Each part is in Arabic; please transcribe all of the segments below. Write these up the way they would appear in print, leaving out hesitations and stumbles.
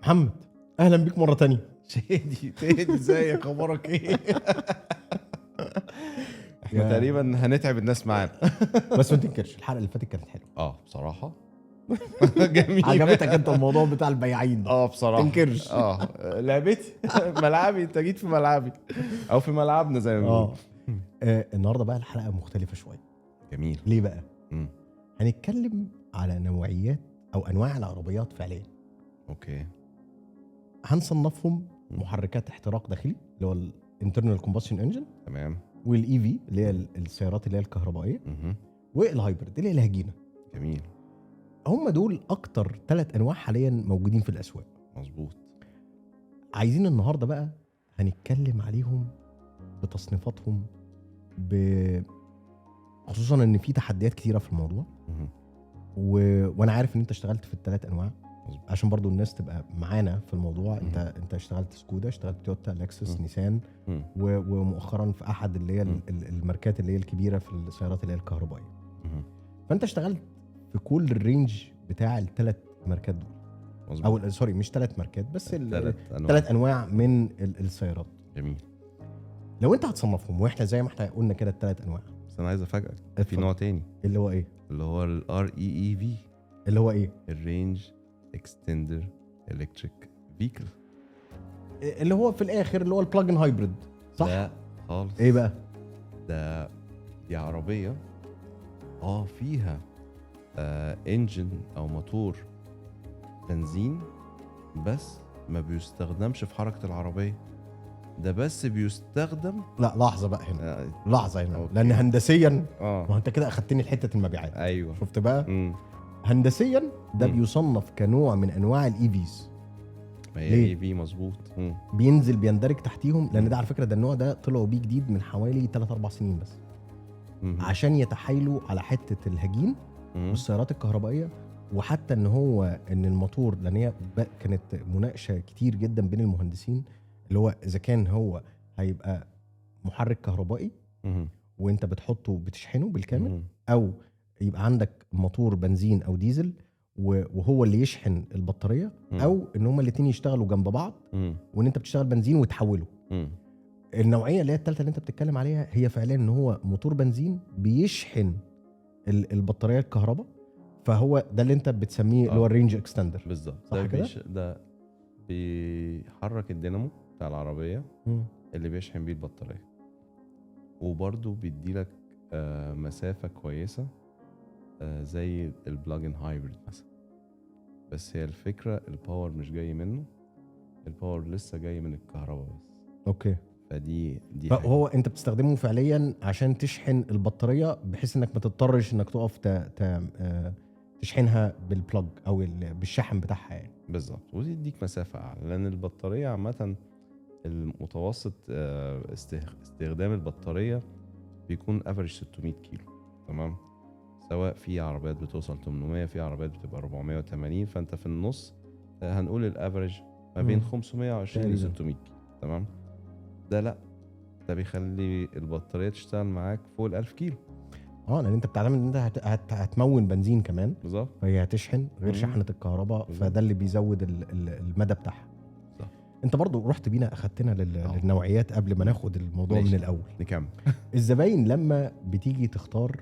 محمد، اهلا بيك مره تانية. تهدي ازيك، اخبارك ايه؟ احنا يا- تقريبا هنتعب الناس معانا. بس ما تنكرش الحلقه اللي فاتت كانت حلوه. بصراحه جميل. عجبتك انت الموضوع بتاع البياعين ده؟ بصراحه تنكرش. لعبتي ملعبي، انت جيت في ملعبي او في ملعبنا زي ما بنقول. النهارده بقى الحلقه مختلفه شويه. جميل. ليه بقى؟ مم. هنتكلم على نوعيات او انواع العربيات فعليا. اوكي. هنصنفهم محركات احتراق داخلي اللي هو الانترنال كومبشن انجن، تمام. والاي في اللي هي السيارات اللي هي الكهربائيه، مهم. والهايبرد اللي هي الهجينه. جميل. هم دول اكتر 3 انواع حاليا موجودين في الاسواق. مظبوط. عايزين النهارده بقى هنتكلم عليهم بتصنيفاتهم، خصوصا ان في تحديات كتيره في الموضوع. مهم. وانا عارف ان انت اشتغلت في ال3 انواع، مظبوط. عشان برضو الناس تبقى معانا في الموضوع. انت اشتغلت سكودا، اشتغلت تويوتا، لكسس، نيسان، مم. ومؤخرا في احد اللي هي الماركات اللي هي الكبيره في السيارات اللي هي الكهربائيه. مهم. فانت اشتغلت في كل الرينج بتاع ال3 ماركات دول، مظبوط. او سوري مش 3 ماركات بس، 3 3 انواع من السيارات. جميل. لو انت هتصنفهم، واحنا زي ما احنا قلنا كده ال3 انواع، بس انا عايز افاجئك في اتفضل. نوع تاني اللي هو ايه؟ اللي هو الار اي في، اللي هو ايه؟ الرينج اكستندر الكتريك فيكل. اللي هو في الاخر اللي هو البلاجن هايبريد، صح؟ لا خالص. ايه بقى؟ دي عربية فيها انجن او موتور بنزين، بس ما بيستخدمش في حركة العربية، ده بس بيستخدم. لا لحظه بقى هنا، لحظه هنا، أوكي. لان هندسيا ما هو اه انت كده اخدتني لحته المبيعات. ايوه. شفت بقى؟ مم. هندسيا ده بيصنف كنوع من انواع الايفيز. ما هي ليه؟ اي في مظبوط. بينزل بيندرج تحتيهم، لان ده على فكره ده النوع ده طلعوا بيه جديد من حوالي 3-4 سنين بس، عشان يتحايلوا على حته الهجين والسيارات الكهربائيه. وحتى ان الموتور، لان هي كانت مناقشه كتير جدا بين المهندسين، اللي هو اذا كان هو هيبقى محرك كهربائي وانت بتحطه بتشحنه بالكامل، او يبقى عندك موتور بنزين او ديزل وهو اللي يشحن البطاريه، او ان هما الاثنين يشتغلوا جنب بعض وان انت بتشتغل بنزين وتحوله. النوعيه اللي هي الثالثه اللي انت بتتكلم عليها هي فعليا ان هو موتور بنزين بيشحن البطاريه الكهرباء، فهو ده اللي انت بتسميه اللي هو الرينج اكستندر. بالظبط. صح كده؟ ده بيحرك الدينامو بتاع العربيه اللي بيشحن بيه البطاريه، وبرضه بيديلك مسافه كويسه زي البلاجن هايبريد مثلا. بس هي الفكره الباور مش جاي منه، الباور لسه جاي من الكهرباء بس. اوكي. فدي فهو انت بتستخدمه فعليا عشان تشحن البطاريه، بحيث انك ما تضطرش انك تقف تشحنها بالبلج او بالشحن بتاعها يعني. بالظبط. ودي تديك مسافه اعلى، لان البطاريه عامه المتوسط استخدام البطاريه بيكون افريج 600 كيلو. تمام. سواء في عربيات بتوصل 800، في عربيات بتبقى 480، فانت في النص هنقول الافريج ما بين 520 ل 600 كيلو. تمام. ده لا، ده بيخلي البطاريه تشتغل معاك فوق ال 1000 كيلو. لان انت بتعتمد ان انت هتمون بنزين كمان، بالظبط، فهي هتشحن غير شحنه الكهرباء، فده اللي بيزود المدى بتاعها. انت برضو رحت بينا اخدتنا للنوعيات قبل ما ناخد الموضوع من الاول. نكمل. الزباين لما بتيجي تختار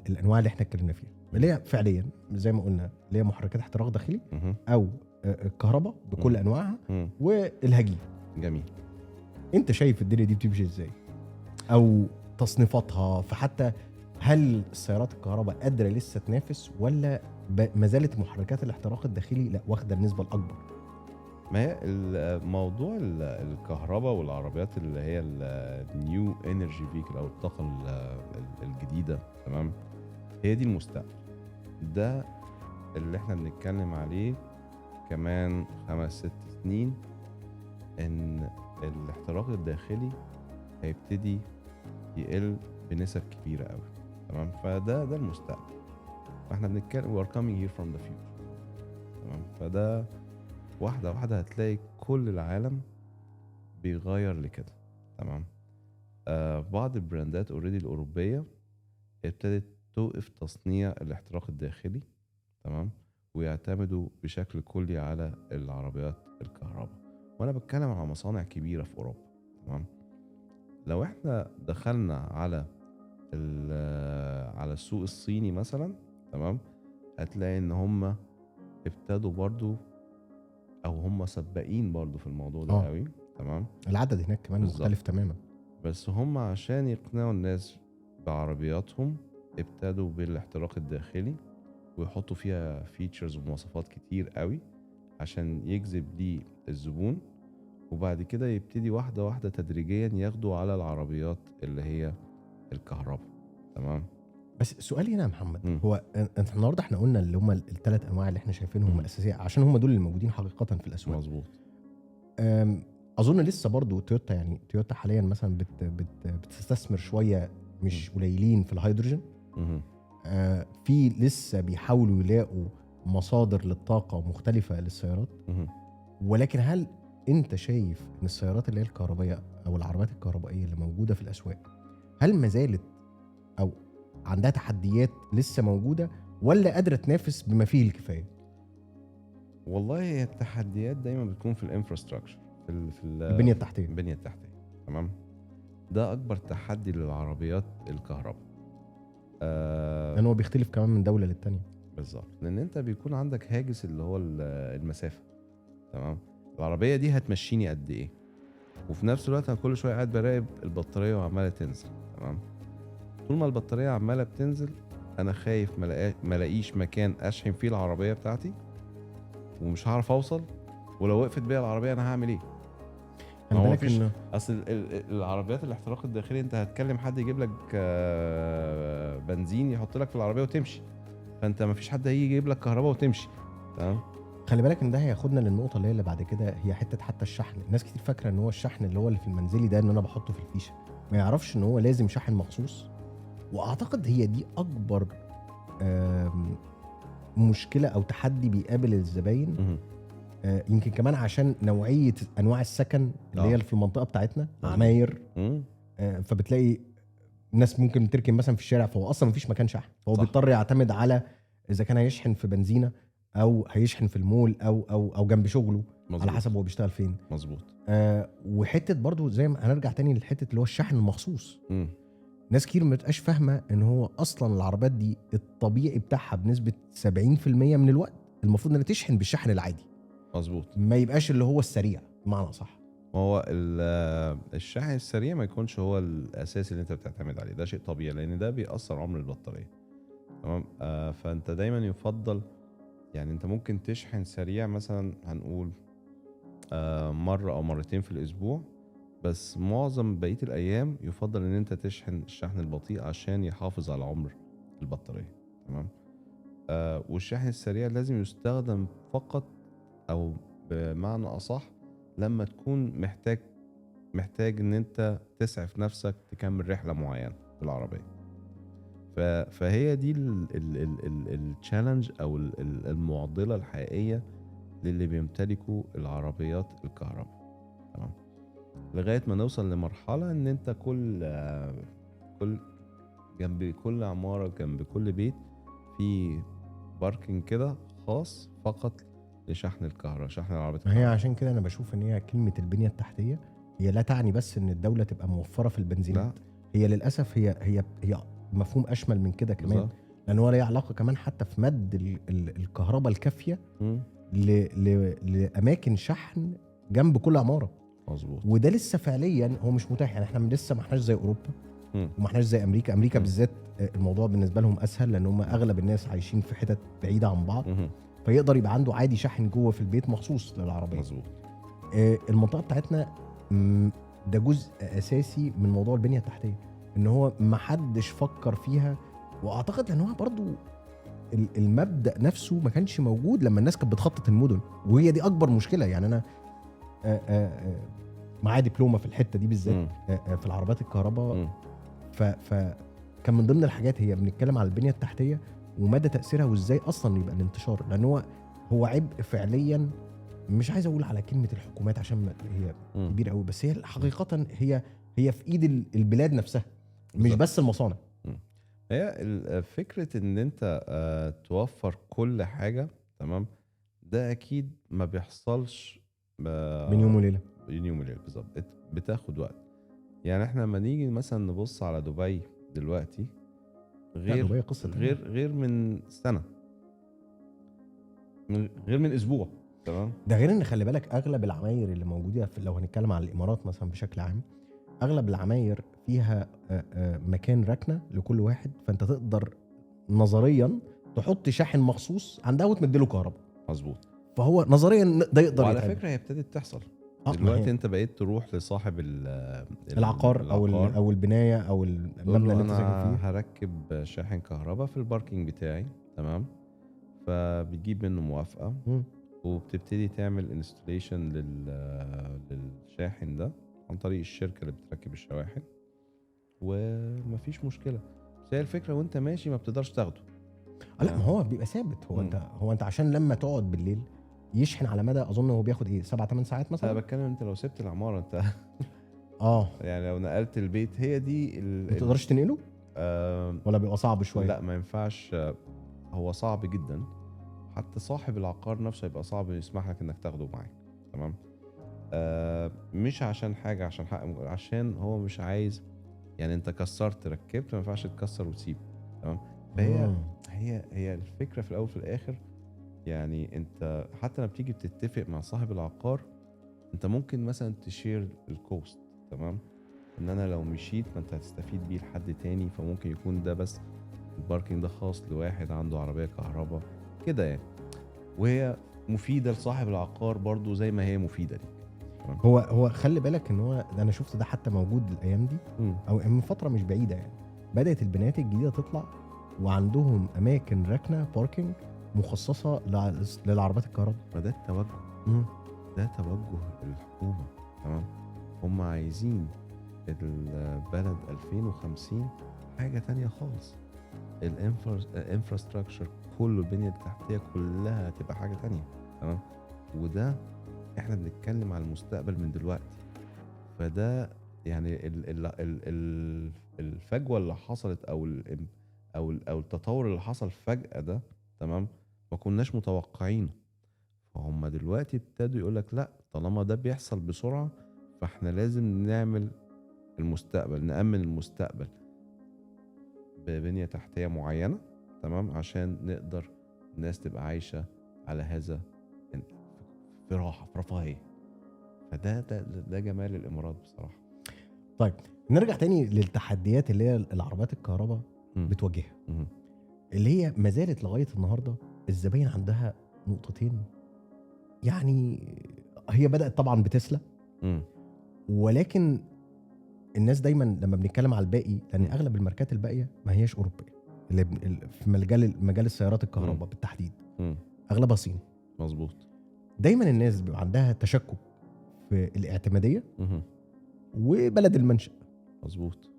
الانواع اللي احنا اتكلمنا فيها، اللي هي فعليا زي ما قلنا اللي هي محركات احتراق داخلي او الكهرباء بكل انواعها والهجين. جميل. انت شايف الدنيا دي بتمشي ازاي، او تصنيفاتها؟ فحتى هل السيارات الكهرباء قادره لسه تنافس، ولا ما زالت محركات الاحتراق الداخلي لا واخده النسبه الاكبر؟ ما هي الموضوع الكهرباء والعربيات اللي هي النيو انرجي فيكل او الطاقه الجديده، تمام، هي دي المستقبل. ده اللي احنا بنتكلم عليه كمان 5-6 سنين، ان الاحتراق الداخلي هيبتدي يقل بنسب كبيره قوي. تمام. فده المستقبل، فاحنا بنتكلم we're coming here from the future. تمام. فده واحدة واحدة هتلاقي كل العالم بيغير لكده. تمام. بعض البراندات اوريدي الأوروبية ابتدت توقف تصنيع الاحتراق الداخلي. تمام. ويعتمدوا بشكل كلي على العربيات الكهرباء. وانا بتكلم على مصانع كبيرة في اوروبا. تمام. لو احنا دخلنا على السوق الصيني مثلا، تمام، هتلاقي ان هم ابتدوا برضو، او هم سباقين برضو في الموضوع ده قوي. تمام. العدد هناك كمان بالظبط. مختلف تماما. بس هم عشان يقنعوا الناس بعربياتهم ابتدوا بالاحتراق الداخلي، ويحطوا فيها فيتشرز ومواصفات كتير قوي عشان يجذب ليه الزبون، وبعد كده يبتدي واحدة واحدة تدريجيا ياخدوا على العربيات اللي هي الكهرباء. تمام. بس سؤالي هنا يا محمد، مم. هو انت النهارده احنا قلنا اللي هم الثلاث انواع اللي احنا شايفينهم الاساسيه عشان هم دول اللي موجودين حقيقه في الاسواق. مظبوط. اظن لسه برضو تويوتا، يعني تويوتا حاليا مثلا بتستثمر شويه مش قليلين في الهيدروجين. مهم. في لسه بيحاولوا يلاقوا مصادر للطاقه مختلفه للسيارات. مهم. ولكن هل انت شايف ان السيارات اللي هي الكهربائيه او العربيات الكهربائيه اللي موجوده في الاسواق هل ما زالت او عندها تحديات لسه موجوده، ولا قادره تنافس بما فيه الكفايه؟ والله هي التحديات دايما بتكون في الانفراستراكشر، في البنيه التحتيه. البنية التحتية. تمام. ده اكبر تحدي للعربيات الكهرباء. لان هو بيختلف كمان من دوله للتانيه. بالظبط، لان انت بيكون عندك هاجس اللي هو المسافة. تمام. العربية دي هتمشيني قد ايه، وفي نفس الوقت انا كل شوية قاعد براقب البطارية وعمالة تنزل. تمام. طول ما البطارية عمالة بتنزل انا خايف ملاقيش مكان اشحن فيه العربية بتاعتي، ومش هعرف اوصل، ولو وقفت بيا العربية انا هعمل ايه؟ خلي هو بالك مفيش. انه اصل العربيات الاحتراق الداخلي انت هتكلم حد يجيب لك بنزين يحط لك في العربيه وتمشي، فانت مفيش حد هيجي يجيب لك كهرباء وتمشي. تمام. خلي بالك ان ده هياخدنا للنقطه اللي بعد كده، هي حته حتى الشحن. الناس كتير فاكره ان هو الشحن اللي هو اللي في المنزلي ده ان انا بحطه في الفيشه، ما يعرفش ان هو لازم شحن مخصوص. واعتقد هي دي اكبر مشكله او تحدي بيقابل الزباين. يمكن كمان عشان نوعيه انواع السكن اللي هي في المنطقه بتاعتنا عماير. فبتلاقي ناس ممكن تركن مثلا في الشارع، فهو اصلا مفيش مكان شحن، فهو بيضطر يعتمد على اذا كان هيشحن في بنزينه او هيشحن في المول او جنب شغله. مزبوط. على حسب هو بيشتغل فين. مظبوط. وحته برضو زي ما هنرجع تاني للحته اللي هو الشحن المخصوص. ناس كتير ما تبقاش فاهمه ان هو اصلا العربيات دي الطبيعي بتاعها بنسبه 70% من الوقت المفروض انها تشحن بالشحن العادي. مظبوط. ما يبقاش اللي هو السريع بمعنى صح. هو الشحن السريع ما يكونش هو الاساسي اللي انت بتعتمد عليه، ده شيء طبيعي لان ده بيأثر عمر البطاريه. تمام. فانت دايما يفضل، يعني انت ممكن تشحن سريع مثلا هنقول مرة او مرتين في الاسبوع، بس معظم بقية الايام يفضل ان انت تشحن الشحن البطيء عشان يحافظ على عمر البطارية. تمام. والشحن السريع لازم يستخدم فقط، او بمعنى اصح لما تكون محتاج ان انت تسعف نفسك تكمل رحلة معينة في العربية. فهي دي التشالنج او المعضله الحقيقيه للي بيمتلكوا العربيات الكهرباء. تمام. لغايه ما نوصل لمرحله ان انت كل جنب كل عماره جنب كل بيت في باركنج كده خاص فقط لشحن الكهرباء، شحن العربيات الكهرباء. هي عشان كده انا بشوف ان هي كلمه البنيه التحتيه هي لا تعني بس ان الدوله تبقى موفره في البنزينات. هي للاسف هي مفهوم اشمل من كده كمان. بالزبط. لان هو ليه علاقه كمان حتى في مد الكهرباء الكافيه لاماكن شحن جنب كل عماره. مظبوط. وده لسه فعليا هو مش متاح. يعني احنا لسه ما احناش زي اوروبا وما احناش زي امريكا بالذات. الموضوع بالنسبه لهم اسهل لان هم اغلب الناس عايشين في حتت بعيده عن بعض. فيقدر يبقى عنده عادي شحن جوه في البيت مخصوص للعربيه. مظبوط. المنطقه بتاعتنا ده جزء اساسي من موضوع البنيه التحتيه، ان هو ما حدش فكر فيها. واعتقد ان هو برضو المبدأ نفسه ما كانش موجود لما الناس كانت بتخطط المدن، وهي دي اكبر مشكله. يعني انا معايا دبلومه في الحته دي بالذات في العربيات الكهرباء. فكان من ضمن الحاجات هي بنتكلم على البنيه التحتيه ومدى تاثيرها وازاي اصلا يبقى الانتشار. لان هو عبء فعليا. مش عايز اقول على كلمه الحكومات عشان هي كبيره قوي، بس هي حقيقه هي في ايد البلاد نفسها مش بس المصانع. هي فكره ان انت توفر كل حاجه. تمام. ده اكيد ما بيحصلش من يوم وليله. من يوم وليله بالظبط، بتاخد وقت. يعني احنا لما نيجي مثلا نبص على دبي دلوقتي لا دبي قصه تانية. غير من سنه، غير من اسبوع. تمام. ده غير ان خلي بالك اغلب العماير اللي موجوده لو هنتكلم على الامارات مثلا بشكل عام، اغلب العماير فيها مكان ركنه لكل واحد، فانت تقدر نظريا تحط شاحن مخصوص عندها وتمدله كهرباء. مظبوط. فهو نظريا ده يقدر وعلى يتعمل. فكره هي ابتدت تحصل ما دلوقتي. هي انت بقيت تروح لصاحب العقار او البنايه او المبنى اللي انت ساكن انا فيه، هركب شاحن كهرباء في الباركينج بتاعي. تمام. فبتجيب منه موافقه وبتبتدي تعمل انستليشن للشاحن ده عن طريق الشركه اللي بتركب الشواحن، ومفيش مشكله. بس هي الفكره وانت ماشي ما بتقدرش تاخده. لا ما هو بيبقى ثابت. هو انت عشان لما تقعد بالليل يشحن على مدى اظن هو بياخد ايه 7-8 ساعات مثلا. انا بتكلم انت لو سبت العماره انت يعني لو نقلت البيت هي دي ما تقدرش تنقله ولا بيبقى صعب شويه؟ لا ما ينفعش، هو صعب جدا. حتى صاحب العقار نفسه يبقى صعب يسمح لك انك تاخده معاك. تمام. مش عشان حاجه، عشان حق، عشان هو مش عايز. يعني انت كسرت ركبت، ما ينفعش تكسر وتسيب. تمام. فهي هي الفكره في الاول في الاخر. يعني انت حتى لما بتيجي بتتفق مع صاحب العقار، انت ممكن مثلا تشير الكوست. تمام. ان انا لو مشيت ما انت هتستفيد بيه لحد تاني، فممكن يكون ده بس الباركينج ده خاص لواحد عنده عربيه كهرباء كده يعني. وهي مفيده لصاحب العقار برضو زي ما هي مفيده ليك. هو خلي بالك ان هو انا شفت ده حتى موجود الايام دي او من فتره مش بعيده يعني. بدات البنات الجديده تطلع وعندهم اماكن ركنه باركينج مخصصه للعربيات الكهرباء. فده التوجه. ده توجه الحكومه. تمام. هم عايزين البلد 2050 حاجه تانية خالص. الانفراستراكشر كله، البنيه التحتيه كلها تبقى حاجه تانية. تمام. وده احنا بنتكلم على المستقبل من دلوقتي. فده يعني الفجوه اللي حصلت او التطور اللي حصل فجأة ده. تمام. ما كناش متوقعينه. فهم دلوقتي ابتدوا يقول لك لا، طالما ده بيحصل بسرعه فاحنا لازم نعمل المستقبل، نأمن المستقبل ببنية تحتية معينة. تمام. عشان نقدر الناس تبقى عايشة على هذا في راحة، في رفاهية. فده جمال الإمارات بصراحة. طيب نرجع تاني للتحديات اللي هي العربيات الكهرباء بتواجهها، اللي هي ما زالت لغاية النهاردة الزباين عندها نقطتين. يعني هي بدأت طبعا بتسلا، ولكن الناس دايما لما بنتكلم على الباقي، لان اغلب الماركات الباقيه ما هياش اوروبيه، اللي في مجال السيارات الكهرباء بالتحديد اغلبها صين. مظبوط. دايما الناس بيبقى عندها تشكك في الاعتماديه وبلد المنشأ. مظبوط.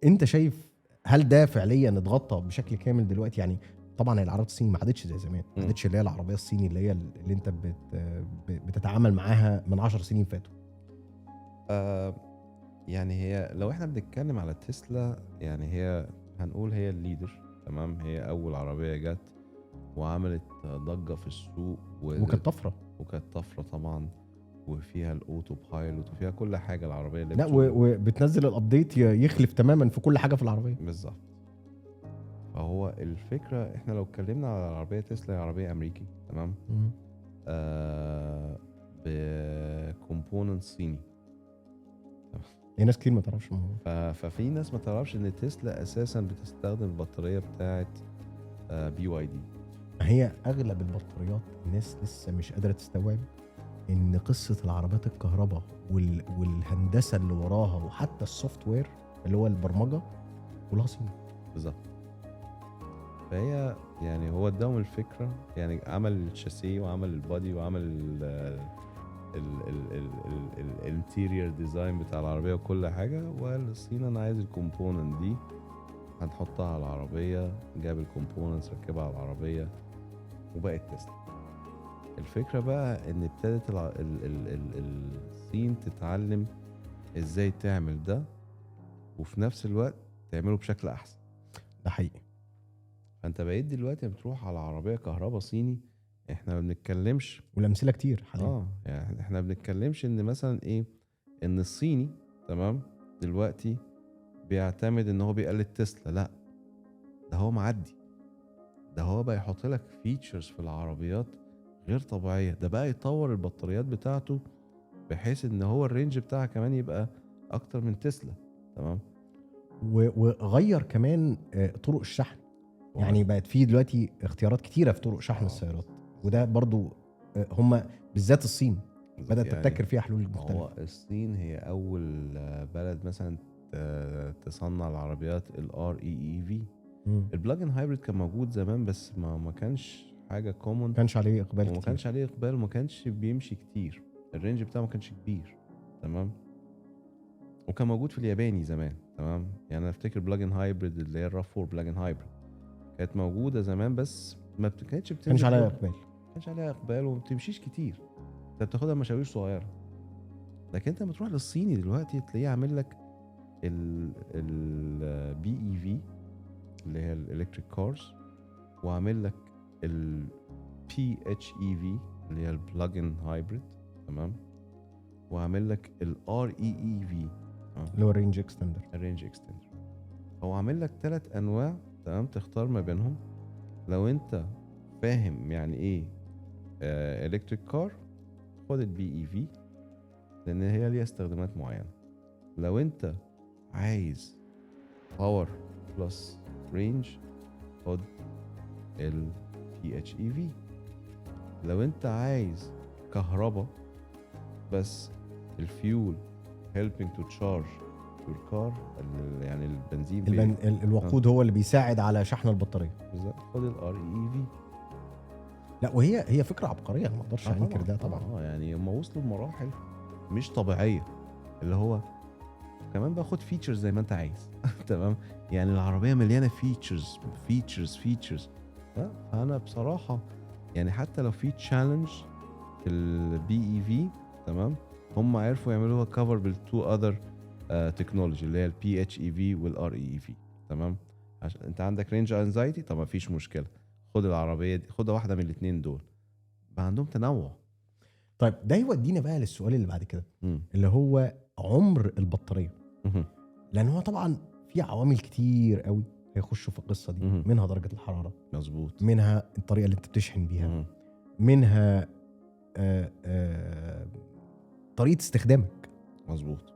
انت شايف هل ده فعليا اتغطى بشكل كامل دلوقتي؟ يعني طبعا العربيات الصيني ما عادتش زي زمان، ما عادتش اللي هي العربيه الصيني اللي هي اللي انت بتتعامل معاها من 10 سنين فاتوا. يعني هي لو احنا بنتكلم على تسلا، يعني هي هنقول هي الليدر. تمام. هي اول عربيه جت وعملت ضجه في السوق وكانت طفره طبعا، وفيها الاوتو بايلوت وفيها كل حاجه العربيه اللي لا وبتنزل الابديت يخلف تماما في كل حاجه في العربيه. بالظبط. فهو الفكره احنا لو اتكلمنا على العربيه تسلا، هي عربيه امريكي. تمام. بكومبوننت صيني. ناس كتير ما تعرفش ففي ناس ما تعرفش ان تسلا اساسا بتستخدم البطاريه بتاعه BYD. هي اغلب البطاريات الناس لسه مش قادره تستوعب ان قصه العربيات الكهرباء والهندسه اللي وراها وحتى السوفت وير اللي هو البرمجه كلها صيني. بالظبط. فهي يعني هو اداهم الفكره، يعني عمل الشاسيه وعمل البادي وعمل الانتيريور ديزاين بتاع العربيه وكل حاجه، والصين انا عايز الكومبوننت دي هنحطها على العربيه. جاب الكومبوننتس ركبها على العربيه وبقت تسلا. الفكره بقى ان ابتدت الصين تتعلم ازاي تعمل ده وفي نفس الوقت تعمله بشكل احسن. ده حقيقي. فانت بقيت دلوقتي بتروح على عربيه كهرباء صيني احنا ما بنتكلمش والامثله كتير حاليا. يعني احنا ما بنتكلمش ان مثلا ايه، ان الصيني تمام دلوقتي بيعتمد ان هو بيقلد تسلا. لا، ده هو معدي، ده هو بقى يحط لك فيتشرز في العربيات غير طبيعيه. ده بقى يطور البطاريات بتاعته بحيث ان هو الرينج بتاعها كمان يبقى اكتر من تسلا. تمام. وغير كمان طرق الشحن. يعني بقت في دلوقتي اختيارات كتيره في طرق شحن السيارات، وده برضو هم بالذات الصين بدات يعني تبتكر فيها حلول هو مختلفه. الصين هي اول بلد مثلا تصنع العربيات الار اي في. مم. البلاجن هايبريد كان موجود زمان بس ما كانش حاجه كومون، ما كانش عليه اقبال وما كانش كتير. عليه اقبال وما كانش بيمشي كتير. الرينج بتاعه ما كانش كبير. تمام. وكان موجود في الياباني زمان. تمام. يعني انا افتكر بلاجن هايبريد اللي هي الراف 4 بلاجن هايبريد كانت موجوده زمان بس ما كانتش ما كانش بتنزل عليه شغل. اقبال. ما كانش عليها اقبال وما بتمشيش كتير، انت بتاخدها مشاوير صغيره. لكن انت بتروح للصيني دلوقتي تلاقيه عامل لك البي اي في اللي هي الالكتريك كارز، وعامل لك البي اتش اي في اللي هي البلاجن هايبريد. تمام. وعامل لك الار اي اي في اللي هو الرينج اكستندر. الرينج اكستندر. هو عامل لك 3 انواع. تمام. تختار ما بينهم. لو انت فاهم يعني ايه الكتريك كار خد البي اي في لان هي ليها استخدامات معينه. لو انت عايز باور بلس رينج خد ال PHEV. لو انت عايز كهرباء بس الفيول helping to charge your car يعني البنزين الوقود هو اللي بيساعد على شحن البطاريه. بالظبط خد ال REEV. لا وهي فكره عبقريه، ما اقدرش انكر ده طبعا. يعني هم وصلوا لمراحل مش طبيعيه، اللي هو كمان باخد فيتشرز زي ما انت عايز. تمام. يعني العربيه مليانه فيتشرز. فانا بصراحه يعني حتى لو في تشالنج في البي اي في تمام هم عرفوا يعملوها كفر بالتو اذر تكنولوجي اللي هي البي اتش اي في والار اي في. تمام. عشان انت عندك رينج انزايتي، طب ما فيش مشكله، خد العربيه دي، خد واحده من الاثنين دول، بقى عندهم تنوع. طيب ده يودينا بقى للسؤال اللي بعد كده، مم. اللي هو عمر البطاريه. مهم. لان هو طبعا في عوامل كتير قوي هيخشوا في القصه دي. مهم. منها درجه الحراره، مظبوط، منها الطريقه اللي انت بتشحن بيها، مهم. منها طريقه استخدامك، مظبوط،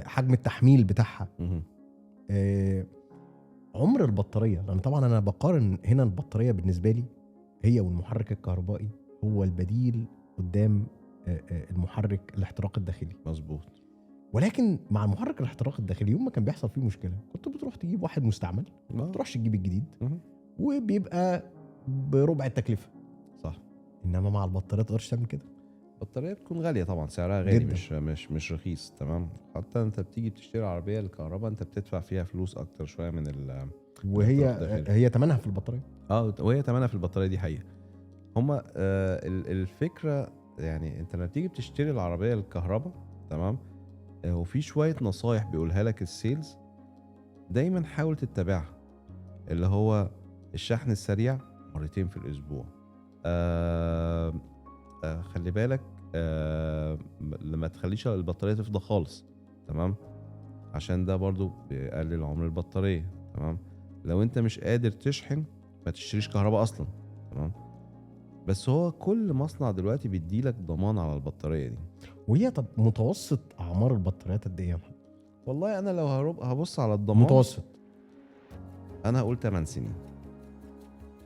حجم التحميل بتاعها، مهم. عمر البطاريه. لان طبعا انا بقارن هنا البطاريه بالنسبه لي هي والمحرك الكهربائي هو البديل قدام المحرك الاحتراق الداخلي. مظبوط. ولكن مع المحرك الاحتراق الداخلي يوم ما كان بيحصل فيه مشكله كنت بتروح تجيب واحد مستعمل، ما تروحش تجيب الجديد، مهم. وبيبقى بربع التكلفه. صح. انما مع البطاريات تقدرش تعمل كده. البطاريه بتكون غاليه طبعا، سعرها غالي، جداً. مش رخيص. تمام. حتى انت بتيجي بتشتري عربيه الكهرباء انت بتدفع فيها فلوس اكتر شويه من وهي ثمنها في البطاريه. وهي ثمنها في البطاريه دي حقيقه. هما الفكره يعني انت لما بتيجي بتشتري العربيه الكهرباء تمام وفي شويه نصايح بيقولها لك السيلز دايما حاول تتبعها، اللي هو الشحن السريع مرتين في الاسبوع. خلي بالك لما تخليش البطاريه تفضى خالص. تمام. عشان ده برضو بيقلل عمر البطاريه. تمام. لو انت مش قادر تشحن ما تشتريش كهرباء اصلا. تمام. بس هو كل مصنع دلوقتي بيديلك ضمان على البطاريه دي. وهي طب متوسط اعمار البطاريات قد ايه؟ والله انا لو هبص على الضمان متوسط انا هقول 8 سنين.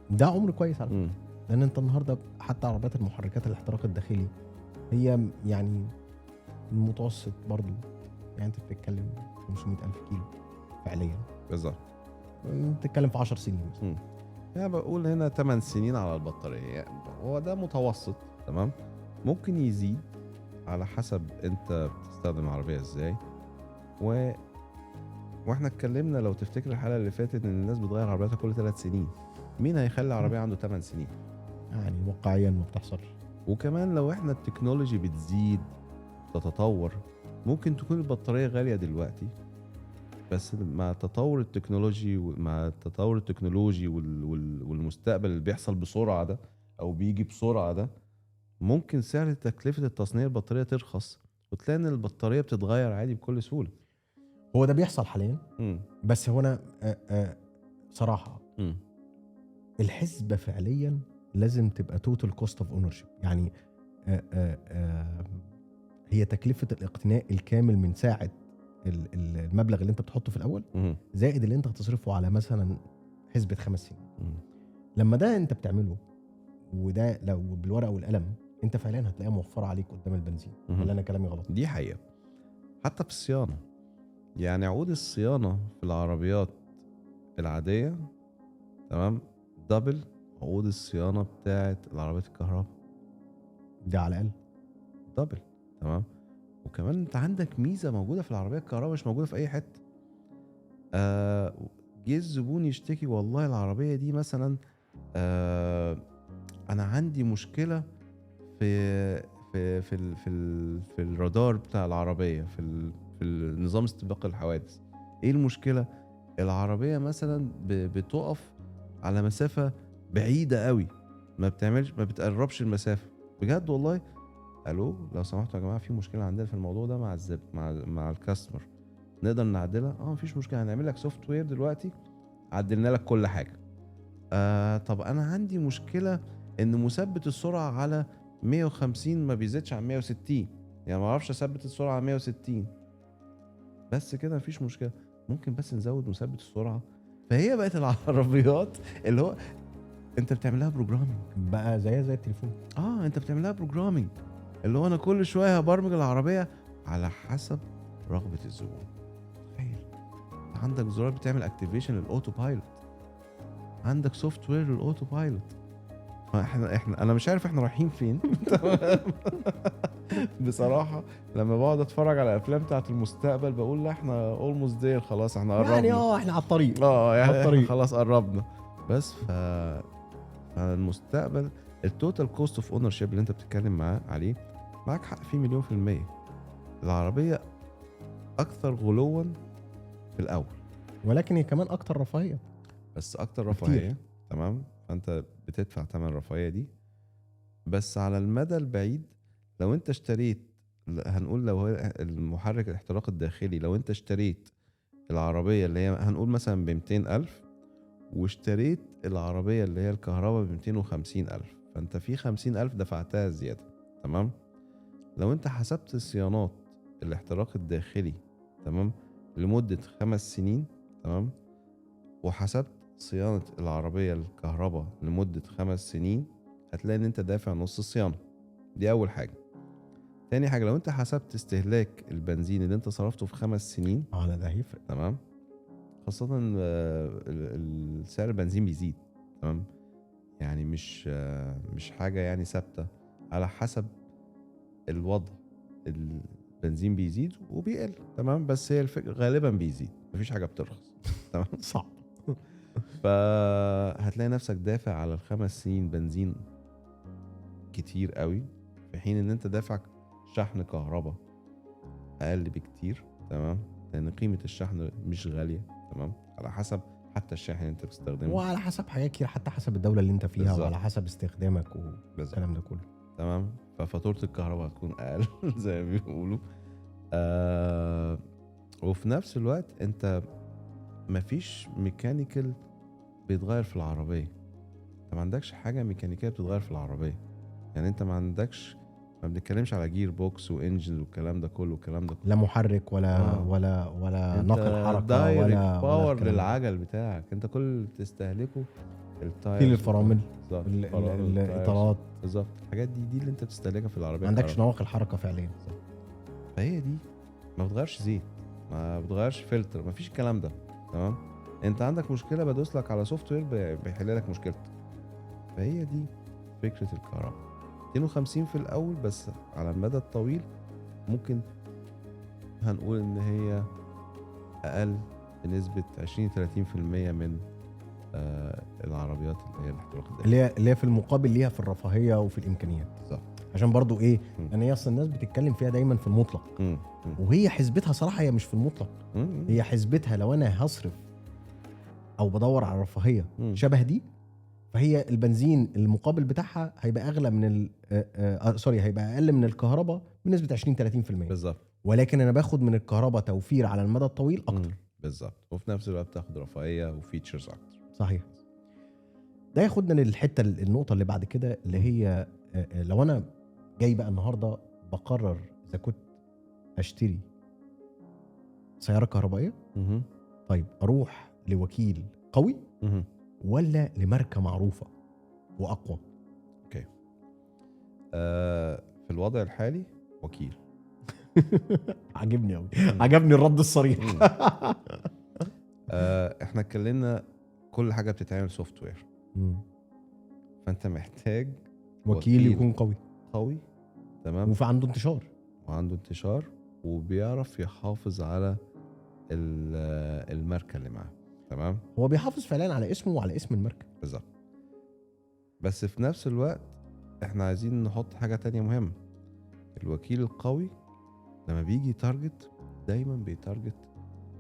ده عمر كويس على فكره. لان انت النهارده حتى عربيات المحركات الاحتراق الداخلي هي يعني المتوسط برضو، يعني انت بتتكلم 500,000 كيلو فعليا. بالظبط. بتتكلم في 10 سنين مثلا. يعني بقول هنا 8 سنين على البطاريه، يعني هو ده متوسط. تمام. ممكن يزيد على حسب انت بتستخدم العربيه ازاي. واحنا اتكلمنا لو تفتكر الحلقه اللي فاتت ان الناس بتغير عربياتها كل 3 سنين. مين هيخلي عربيه عنده 8 سنين؟ يعني واقعيا ما بتحصلش. وكمان لو احنا التكنولوجي بتزيد تتطور ممكن تكون البطاريه غاليه دلوقتي، بس مع تطور التكنولوجي والمستقبل اللي بيحصل بسرعه ده او بيجي بسرعه ده، ممكن سعر تكلفه التصنيع البطاريه ترخص وتلاقي ان البطاريه بتتغير عادي بكل سهوله. هو ده بيحصل حاليا، مم. بس هو انا صراحه مم. الحسبه فعليا لازم تبقى توتال كوست اوف اونرشيب، يعني هي تكلفه الاقتناء الكامل من ساعه المبلغ اللي انت بتحطه في الاول مم. زائد اللي انت هتصرفه على مثلا حسبه 5 سنين. مم. لما ده انت بتعمله، وده لو بالورقه والقلم، انت فعليا هتلاقيها موفره عليك قدام البنزين. مم. ولا انا كلامي غلط؟ دي حقيقه. حتى في الصيانه، يعني عقود الصيانه في العربيات العاديه تمام دبل عقود الصيانه بتاعه العربيات الكهرباء، ده على الاقل. دبل. تمام. وكمان انت عندك ميزه موجوده في العربيه الكهرباء مش موجوده في اي حته. جه الزبون يشتكي والله العربيه دي مثلا انا عندي مشكله في في الرادار بتاع العربيه، في النظام استباق الحوادث. ايه المشكله؟ العربيه مثلا بتقف على مسافه بعيده قوي، ما بتقربش المسافه. بجد والله. الو لو سمحتوا يا جماعه في مشكله عندنا في الموضوع ده مع الكاستمر، نقدر نعدلها؟ مفيش مشكله، هنعمل لك سوفت وير دلوقتي عدلنا لك كل حاجه. طب انا عندي مشكله ان مثبت السرعه على 150 ما بيزيدش عن 160، يعني ما اعرفش اثبت السرعه على 160. بس كده مفيش مشكله، ممكن بس نزود مثبت السرعه. فهي بقت العربيات اللي هو انت بتعملها بروجرامينج بقى زي التليفون. انت بتعملها بروجرامينج، اللي هو انا كل شويه هبرمج العربيه على حسب رغبه الزبون. تخيل عندك زرار بتعمل اكتيفيشن للاوتو بايلوت، عندك سوفت وير للاوتو بايلوت. فاحنا انا مش عارف احنا رايحين فين. بصراحه لما بقعد اتفرج على الافلام بتاعت المستقبل بقول لا احنا اولموست دير، خلاص احنا قربنا، يعني احنا على الطريق، يعني على الطريق. خلاص قربنا. بس فالمستقبل التوتال كوست اوف اونر شيب اللي انت بتتكلم عليه معاك حق فيه 100%. العربيه اكثر غلوا في الاول، ولكن هي كمان اكتر رفاهيه. بس اكتر رفاهيه. تمام. فانت بتدفع ثمن الرفاهيه دي، بس على المدى البعيد لو انت اشتريت، هنقول لو هو المحرك الاحتراق الداخلي، لو انت اشتريت العربيه اللي هي هنقول مثلا ب200,000 واشتريت العربيه اللي هي الكهرباء ب250,000، فانت في 50,000 دفعتها زياده. تمام. لو انت حسبت صيانات الاحتراق الداخلي تمام لمده 5 سنين، تمام، وحسبت صيانه العربيه الكهرباء لمده 5 سنين، هتلاقي ان انت دافع نص الصيانه. دي اول حاجه. تاني حاجه، لو انت حسبت استهلاك البنزين اللي انت صرفته في 5 سنين، ده هيفرق. تمام، خاصه سعر البنزين بيزيد. تمام. يعني مش حاجه يعني ثابته، على حسب الوضع البنزين بيزيد وبيقل. تمام. بس هي الفكره غالبا بيزيد، مفيش حاجه بترخص. تمام. صعب. فهتلاقي نفسك دافع على ال5 سنين بنزين كتير قوي، في حين ان انت دافع شحن كهرباء اقل بكتير. تمام. لان قيمه الشحن مش غاليه. تمام. على حسب حتى الشاحن اللي انت بتستخدمه، وعلى حسب حاجات كتير، حتى حسب الدوله اللي انت فيها. بالزبط. وعلى حسب استخدامك والكلام ده كله. تمام. ففاتوره الكهرباء هتكون اقل زي ما بيقولوا. وفي نفس الوقت انت مفيش ميكانيكال بيتغير في العربيه، انت ما عندكش حاجه ميكانيكيه بتتغير في العربيه. يعني انت ما بنتكلمش على جير بوكس وانجن والكلام ده كله. لا محرك ولا نقل حركه ولا باور ولا للعجل بتاعك. انت كل اللي بتستهلكه تيل الفرامل، الاطارات، بالظبط. الحاجات دي اللي انت بتستهلكها في العربيه، ما عندكش نواقل حركه فعليا. فهي دي ما بتغيرش زيت، ما بتغيرش فلتر، ما فيش الكلام ده. تمام. انت عندك مشكله بدوس لك على سوفت وير بيحل لك مشكلتك. فهي دي فكره الكهرباء. 250 في الاول، بس على المدى الطويل ممكن هنقول ان هي اقل بنسبه 20-30% من العربيات اللي هي الاحتراق الداخلي، اللي هي في المقابل ليها في الرفاهيه وفي الامكانيات. صح. عشان برضو لان هي اصلا الناس بتتكلم فيها دايما في المطلق، وهي حسبتها صراحه هي مش في المطلق. هي حسبتها لو انا هصرف او بدور على رفاهيه شبه دي، فهي البنزين المقابل بتاعها هيبقى اغلى من هيبقى اقل من الكهرباء بنسبه 20-30%. بالظبط. ولكن انا باخد من الكهرباء توفير على المدى الطويل اكتر. بالظبط. وفي نفس الوقت بتاخد رفاهيه وفيتشرز اكتر. صحيح. ده ياخدنا للحته النقطه اللي بعد كده اللي هي لو انا جاي بقى النهارده بقرر اذا كنت اشتري سياره كهربائيه، طيب اروح لوكيل قوي ولا لماركه معروفه واقوى؟ اوكي. في الوضع الحالي وكيل. عجبني قوي، عجبني الرد الصريح. احنا اتكلمنا كل حاجه بتتعمل سوفت وير، فانت محتاج وكيل يكون قوي تمام، وفي عنده انتشار وبيعرف يحافظ على الماركه اللي معاه. تمام. هو بيحافظ فعلا على اسمه وعلى اسم الماركه. بالظبط. بس في نفس الوقت احنا عايزين نحط حاجه تانية مهمه. الوكيل القوي لما بيجي تارجت دايما بيتارجت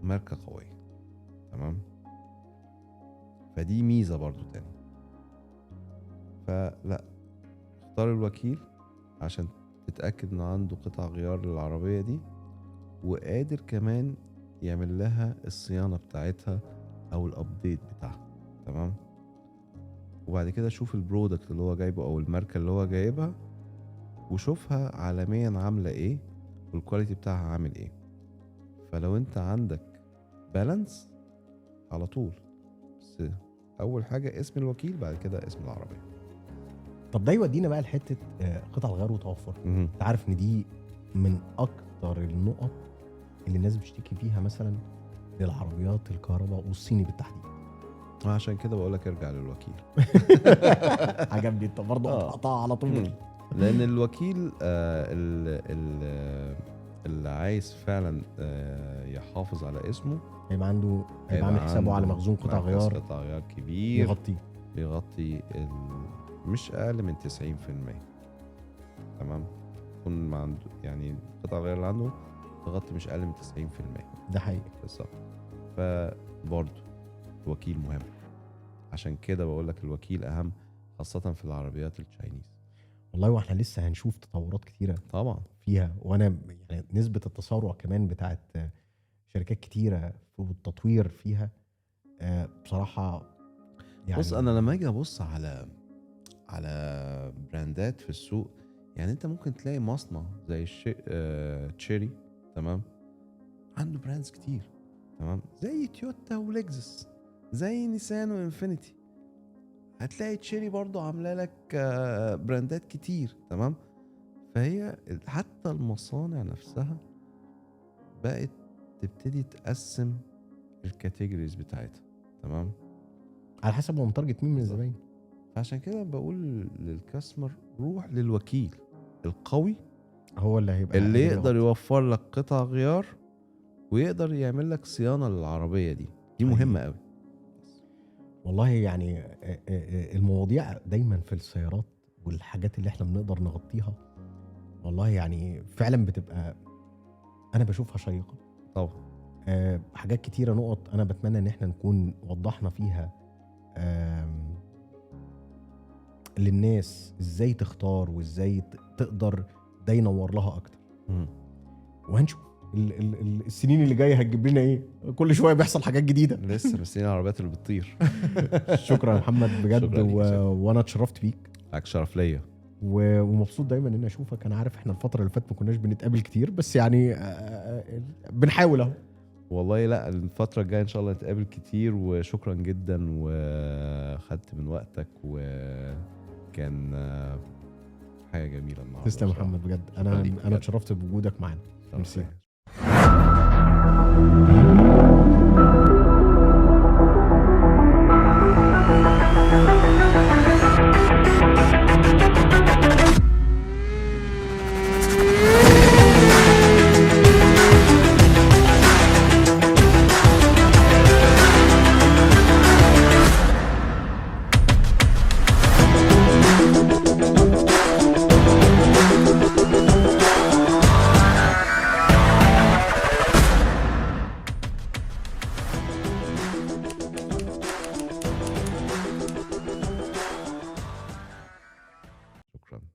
ماركه قويه. تمام. فدي ميزه برضو تاني. فلا، اختار الوكيل عشان تتاكد انه عنده قطع غيار للعربيه دي وقادر كمان يعمل لها الصيانه بتاعتها او الابديت بتاعها. تمام. وبعد كده شوف البرودكت اللي هو جايبه او الماركه اللي هو جايبها وشوفها عالميا عامله ايه والكواليتي بتاعها عامل ايه. فلو انت عندك بالانس على طول، بس اول حاجه اسم الوكيل بعد كده اسم العربيه. طب ده يودينا بقى لحته قطع الغيار وتوفر. انت عارف ان دي من اكتر النقط اللي الناس بتشتكي فيها مثلا للعربيات الكهرباء والصيني بالتحديد. عشان كده بقول لك ارجع للوكيل. عجبني انت برضه قطع على طول. لان الوكيل اللي عايز فعلا يحافظ على اسمه هيبقى عامل حسابه على مخزون قطع غيار كبير بيغطي مش اقل من 90%. تمام. يكون ما عنده يعني قطع غيار اللي عنده تغطي مش اقل من 90%. ده حقيقي. بالظبط. فبرضه الوكيل مهم. عشان كده بقول لك الوكيل اهم، خاصه في العربيات التشاينيز. والله واحنا لسه هنشوف تطورات كتيره طبعا فيها، وانا يعني نسبه التسارع كمان بتاعت شركات كتيره في التطوير فيها بصراحه يعني. بص، انا لما اجي ابص على براندات في السوق، يعني انت ممكن تلاقي مصنع زي تشيري، تمام، عنده براندز كتير، تمام، زي تويوتا ولكزس، زي نيسان وانفينيتي. هتلاقي تشيري برضو عامله لك براندات كتير، تمام. فهي حتى المصانع نفسها بقت تبتدي تقسم الكاتيجوريز بتاعتها، تمام، على حسب هو متارجت مين من الزباين. فعشان كده بقول للكاستمر روح للوكيل القوي، هو اللي هيبقى اللي يقدر يوفر لك قطع غيار ويقدر يعمل لك صيانه للعربيه دي مهمه قوي. والله يعني المواضيع دايما في السيارات والحاجات اللي احنا بنقدر نغطيها والله يعني فعلا بتبقى انا بشوفها شيقه طبعا. حاجات كتيره، نقط انا بتمنى ان احنا نكون وضحنا فيها للناس ازاي تختار وازاي تقدر ده ينور لها اكتر. وهنشوف السنين اللي جايه هتجيب لنا ايه. كل شويه بيحصل حاجات جديده. لسه مستنيين العربيات اللي بتطير. شكرا يا محمد بجد. وانا اتشرفت بيك. لك شرف ليا. ومبسوط دايما ان اشوفك. انا عارف احنا الفتره اللي فاتت ما كناش بنتقابل كتير، بس يعني بنحاول اهو. والله لا، الفتره الجايه ان شاء الله نتقابل كتير. وشكرا جدا وخدت من وقتك وكان حاجه جميله النهارده. تسلم يا محمد بجد. انا اتشرفت بوجودك معانا. ميرسي.